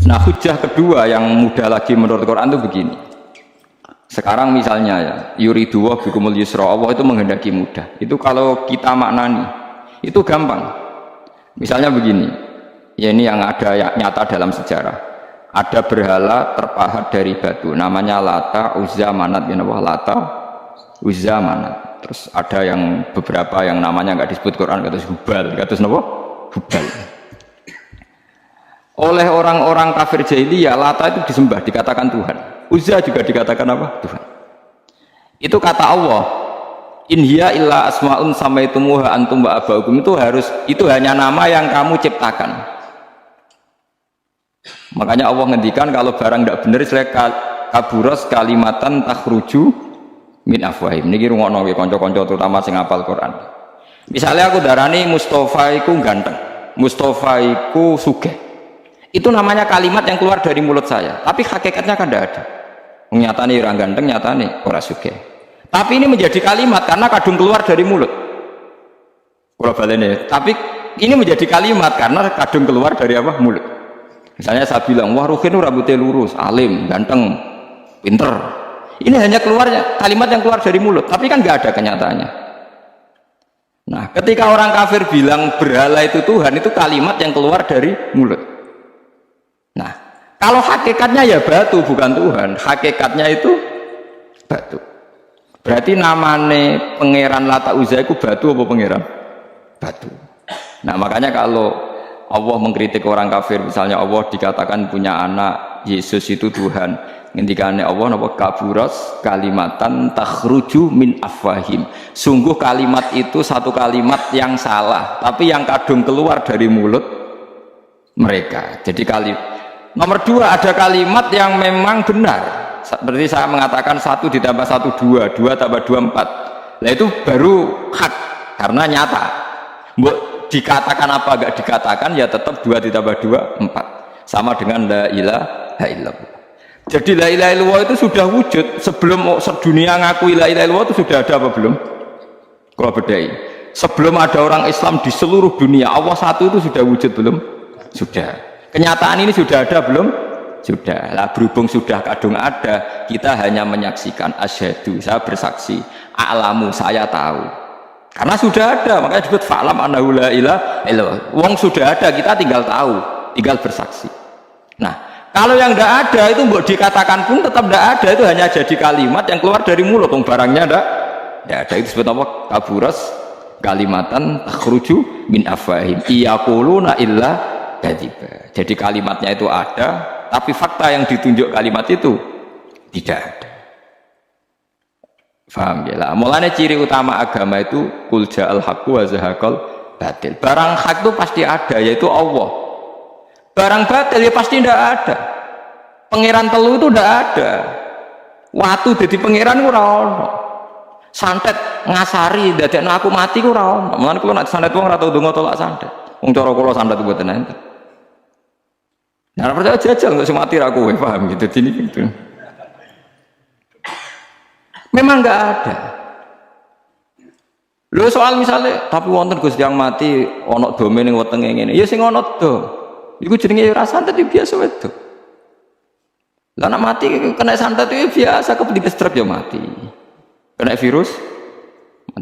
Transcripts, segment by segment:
Nah, hujah kedua yang mudah lagi menurut Quran itu begini. Sekarang misalnya ya, yuridu wa bikumul yusra, Allah itu menghendaki mudah. Itu kalau kita maknani, itu gampang. Misalnya begini, ya ini yang ada yang nyata dalam sejarah. Ada berhala terpahat dari batu, namanya Lata, Uzza, Manat, ya Allah, Lata, Uzza, Manat. Terus ada yang beberapa yang namanya nggak disebut Quran, kata Hubal, kata apa? Hubal. Oleh orang-orang kafir jahiliyah, Lata itu disembah, dikatakan Tuhan. Uzza juga dikatakan apa? Tuhan. Itu kata Allah, in hiya illa asmaun samaitumuha antum wa abaukum, itu hanya nama yang kamu ciptakan. Makanya Allah ngendikan kalau barang tidak benar istilah kaburas kalimatan takhruju min afwahim. Niki rungokno nggih kanca-kanca terutama sing hafal Quran. Misalnya aku darani Mustafa iku ganteng, Mustafa iku sugih. Itu namanya kalimat yang keluar dari mulut saya, tapi hakikatnya kan tidak ada. Nyatane orang ganteng, nyatane orang sugih. Tapi ini menjadi kalimat karena kadung keluar dari mulut. Kalau balene, tapi ini menjadi kalimat karena kadung keluar dari apa? Mulut. Misalnya saya bilang, wah Ruhin rambutnya lurus, alim, ganteng, pinter. Ini hanya keluarnya kalimat yang keluar dari mulut, tapi kan nggak ada kenyataannya. Nah, ketika orang kafir bilang berhala itu Tuhan, itu kalimat yang keluar dari mulut. Nah, kalau hakikatnya ya batu bukan Tuhan, hakikatnya itu batu. Berarti namanya pangeran Lata Uzza itu batu apa pangeran? Batu. Nah, makanya kalau Allah mengkritik orang kafir, misalnya Allah dikatakan punya anak, Yesus itu Tuhan. Ngendikane Allah napa kaburas kalimatan takhruju min afwahim. Sungguh kalimat itu satu kalimat yang salah, tapi yang kadung keluar dari mulut mereka. Jadi nomor dua, ada kalimat yang memang benar. Seperti saya mengatakan 1 ditambah 1 2, 2 tambah 2 4. Nah itu baru hak karena nyata. Dikatakan apa enggak dikatakan ya tetap 2 ditambah 2 4. Sama dengan la ilaha illallah. Jadi la ilaha illallah itu sudah wujud sebelum sedunia ngakui la ilaha illallah itu sudah ada apa belum? Kalau bedai. Sebelum ada orang Islam di seluruh dunia, Allah satu itu sudah wujud belum? Sudah. Kenyataan ini sudah ada belum? Sudah. Lah berhubung sudah kadung ada, kita hanya menyaksikan asyhadu, saya bersaksi, a'lamu, saya tahu. Karena sudah ada, makanya disebut fa'lam annahu la ilaha illallah. Wong sudah ada, kita tinggal tahu, tinggal bersaksi. Nah, kalau yang tidak ada itu mbok dikatakan pun tetap tidak ada, itu hanya jadi kalimat yang keluar dari mulut, wong barangnya tidak ada. Itu disebut apa? Kaburas kalimatan takhruju min afwahim iyaquluna illa kadiba. Jadi kalimatnya itu ada, tapi fakta yang ditunjuk kalimat itu tidak ada. Faham ya lah? Mulanya ciri utama agama itu qul ja'al haqqu wa zahaqal batil. Barang hak itu pasti ada, yaitu Allah. Barang batil ya pasti tidak ada. Pangeran telu itu tidak ada. Watu jadi pangeran ora ono. Santet ngasari dadekno aku mati ku ora ono. Mulane kula nek santet wong ora tau ndonga tolak santet. Wong cara kula santet mboten enten. Nah, percaya jajal untuk semati aku, paham gitu, ini gitu. Memang nggak ada. Lo soal misalnya, tapi wonten Gus yang mati, onok domain yang wetenge ngene, ya sing onok do, iku jenenge ora santet itu biasa itu. Lah nak mati kena santet itu biasa, kepentingan stroke ya mati, kena virus.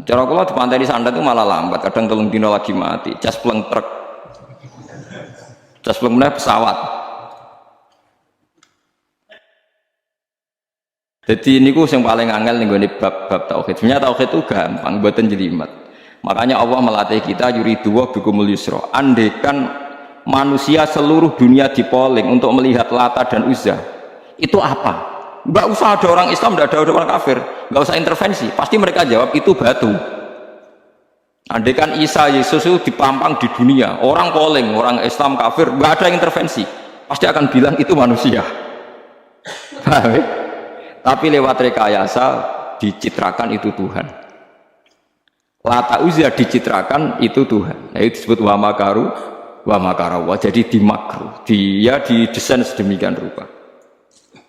Cara kula dipanteni santet itu malah lambat, kadang 3 dino lagi mati, cas pleng truk, cas pleng meneh pesawat. Jadi ini yang paling angel nih bab tauhid. Sebenarnya tauhid itu gampang, buatan jelimet. Makanya Allah melatih kita yuridu wa bikumul yusra. Andaikan manusia seluruh dunia dipoling untuk melihat Lata dan Uzza, itu apa? Nggak usah ada orang Islam, nggak ada orang kafir, nggak usah intervensi. Pasti mereka jawab itu batu. Andaikan Isa Yesus itu dipampang di dunia, orang polling, orang Islam kafir, nggak ada intervensi, pasti akan bilang itu manusia. Paham ya? Tapi lewat rekayasa dicitrakan itu Tuhan. Lata Uzza dicitrakan itu Tuhan. Nah, itu disebut wa makaru wa makarawa. Jadi dimakru, dia didesain sedemikian rupa.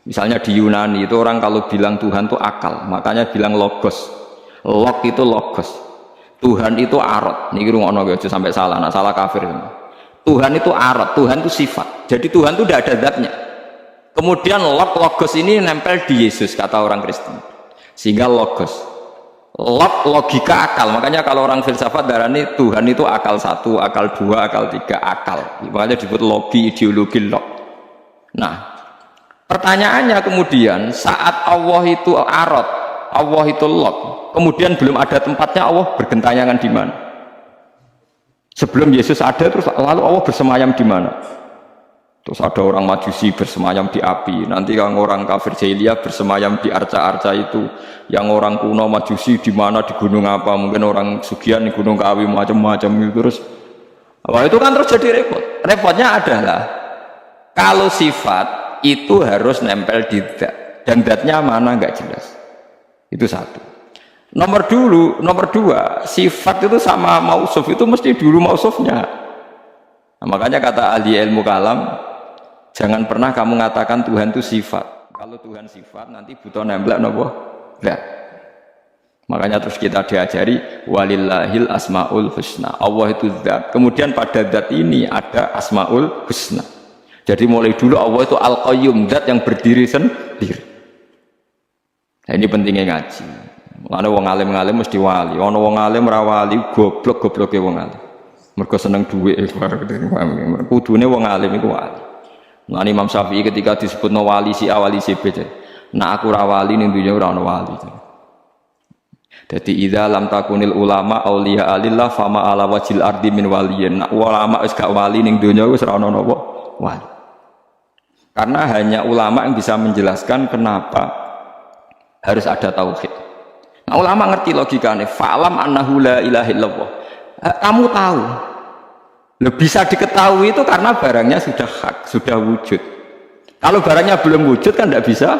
Misalnya di Yunani itu orang kalau bilang Tuhan itu akal, makanya bilang logos. Log itu logos. Tuhan itu arot. Niki rungokno aja sampai salah, nah salah kafir. Tuhan itu arat, Tuhan itu sifat. Jadi Tuhan itu tidak ada zatnya. Kemudian logos ini nempel di Yesus, kata orang Kristen. Sehingga logos. Logika akal. Makanya kalau orang filsafat darani Tuhan itu akal 1, akal 2, akal 3, akal. Makanya disebut logi, ideologi log. Nah, pertanyaannya kemudian saat Allah itu arat, Allah itu log, kemudian belum ada tempatnya, Allah bergentayangan di mana? Sebelum Yesus ada, terus lalu Allah bersemayam di mana? Terus ada orang Majusi bersemayam di api, nanti yang orang kafir jahiliyah bersemayam di arca-arca itu, yang orang kuno Majusi di mana, di gunung apa, mungkin orang Sugian di gunung Kawi, macam-macam itu. Terus wah, itu kan terus jadi repot. Repotnya adalah kalau sifat itu harus nempel di zat, dan zatnya mana nggak jelas. Itu satu. Nomor dua, sifat itu sama mausuf itu mesti dulu mausufnya. Nah, makanya kata ahli ilmu kalam, jangan pernah kamu mengatakan Tuhan itu sifat. Kalau Tuhan sifat nanti butuh nembel nopo. Nah, makanya terus kita diajari walillahil asmaul husna. Allah itu zat. Kemudian pada zat ini ada asmaul husna. Jadi mulai dulu Allah itu al-qayyum, zat yang berdiri sendiri. Nah, ini pentingnya ngaji. Ana wong alim-alim mesti wali, ana wong alim ra wali goblok-gobloke wong alim. Mergo seneng dhuwit kudune wong alim iku wali. Nah Imam Syafi'i ketika disebutno wali si awali si B. Nah aku ra wali ning dunya ora ana wali. Dadi idza lam takunil ulama auliya alillah fama ala wajil ardi min waliyin. Nah ulama wis gak wali ning dunya wis ora ana napa wali. Karena hanya ulama yang bisa menjelaskan kenapa harus ada tauhid. Nah, ulama ngerti logikanya. Fa'lam annahu la ilaha illallah. Kamu tahu. Bisa diketahui itu karena barangnya sudah hak, sudah wujud. Kalau barangnya belum wujud kan tidak bisa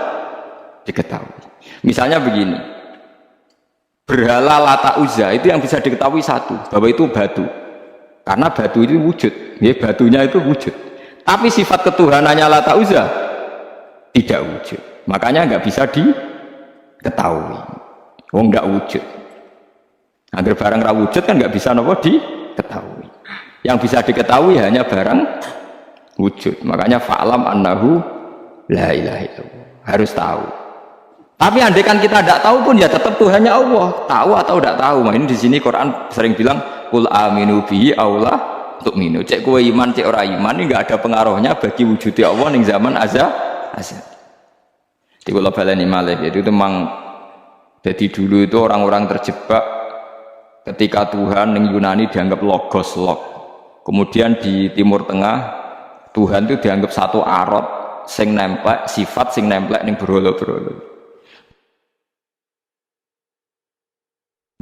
diketahui. Misalnya begini. Berhala Lata Uzza itu yang bisa diketahui satu, bahwa itu batu. Karena batu itu wujud. Ya, batunya itu wujud. Tapi sifat ketuhanannya Lata Uzza tidak wujud. Makanya nggak bisa diketahui. Wong nggak wujud. Agar barang ra wujud kan nggak bisa nopo diketahui. Yang bisa diketahui hanya barang wujud. Makanya fa'lam annahu la ilaha illallah. Harus tahu. Tapi andai kan kita tidak tahu pun ya tetap Tuhannya Allah. Tahu atau tidak tahu. Nah, ini di sini Quran sering bilang qul aminu bihi aula tu'minu. Cek kowe iman, cek ora iman ini nggak ada pengaruhnya bagi wujudnya Allah ning zaman azab. Di kula baleni malih itu memang. Jadi dulu itu orang-orang terjebak ketika Tuhan yang Yunani dianggap logos log. Kemudian di Timur Tengah Tuhan itu dianggap satu arot sing nemplek, sifat sing nemplek ning berhala-berhala.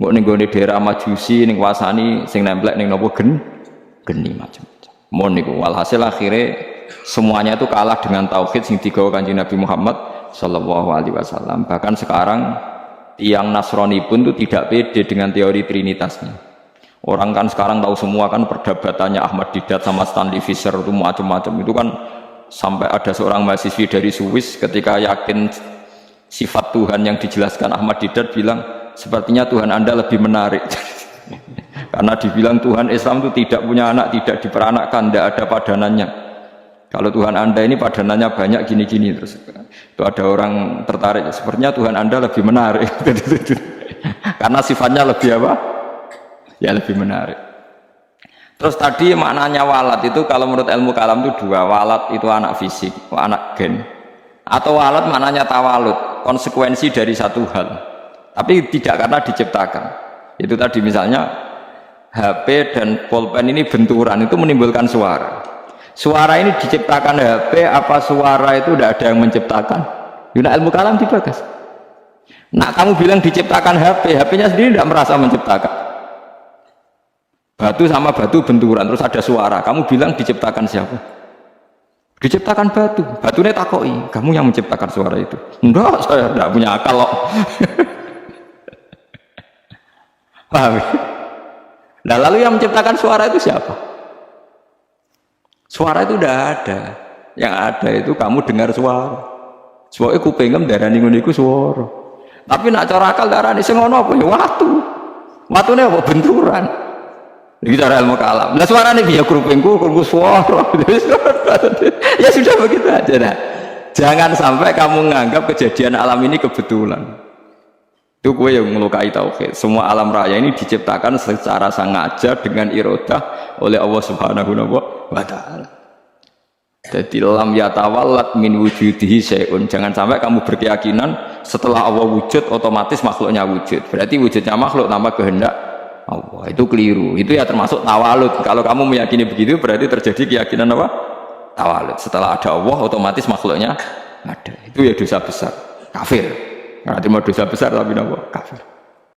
Mbok ning gone daerah Majusi ning wasani sing nemplek ning napa geni macam-macam. Mon niku walhasil akhirnya semuanya itu kalah dengan tauhid sing digawa Kanjeng Nabi Muhammad sallallahu alaihi wasallam. Bahkan sekarang yang Nasrani pun itu tidak pede dengan teori trinitasnya. Orang kan sekarang tahu semua kan perdebatannya Ahmad Didat sama Stanley Fischer itu macam-macam. Itu kan sampai ada seorang mahasiswi dari Swiss ketika yakin sifat Tuhan yang dijelaskan Ahmad Didat bilang sepertinya Tuhan Anda lebih menarik. Karena dibilang Tuhan Islam itu tidak punya anak, tidak diperanakkan, tidak ada padanannya. Kalau Tuhan Anda ini padanannya banyak gini-gini terus itu ada orang tertarik. Sepertinya Tuhan Anda lebih menarik karena sifatnya lebih apa? Ya lebih menarik. Terus tadi maknanya walat itu kalau menurut ilmu kalam itu dua. Walat itu anak fisik, anak gen. Atau walat maknanya tawalud, konsekuensi dari satu hal. Tapi tidak karena diciptakan. Itu tadi misalnya HP dan pulpen ini benturan itu menimbulkan suara. Suara ini diciptakan HP apa suara itu tidak ada yang menciptakan? Yuna ilmu kalam dibagas. Nah kamu bilang diciptakan HP, HP-nya sendiri tidak merasa menciptakan. Batu sama batu benturan terus ada suara. Kamu bilang diciptakan siapa? Diciptakan batu. Batunya takoi. Kamu yang menciptakan suara itu? Enggak, saya tidak punya akal loh. Paham? Nah lalu yang menciptakan suara itu siapa? Suara itu udah ada. Yang ada itu kamu dengar suara. Soalnya kupingem darani ngono iku suara. Tapi nak cara akal darani sing ngono apa ya watu. Watune apa benturan. Ini cara ilmu kalam. Nah suaranya dia kerupengku suara. Ya sudah begitu aja. Nah, jangan sampai kamu menganggap kejadian alam ini kebetulan. Itu gue yang melukai tauhid. Semua alam raya ini diciptakan secara sengaja dengan irodah oleh Allah Subhanahu wa Ta'ala. Jadi lam yatawallat min wujudihi syai'un. Jangan sampai kamu berkeyakinan setelah Allah wujud otomatis makhluknya wujud. Berarti wujudnya makhluk tanpa kehendak Allah. Itu keliru. Itu ya termasuk tawalud. Kalau kamu meyakini begitu berarti terjadi keyakinan apa? Tawalud. Setelah ada Allah otomatis makhluknya ada. Itu ya dosa besar. Kafir. Nah, terima dosa besar tapi apa? Kafir.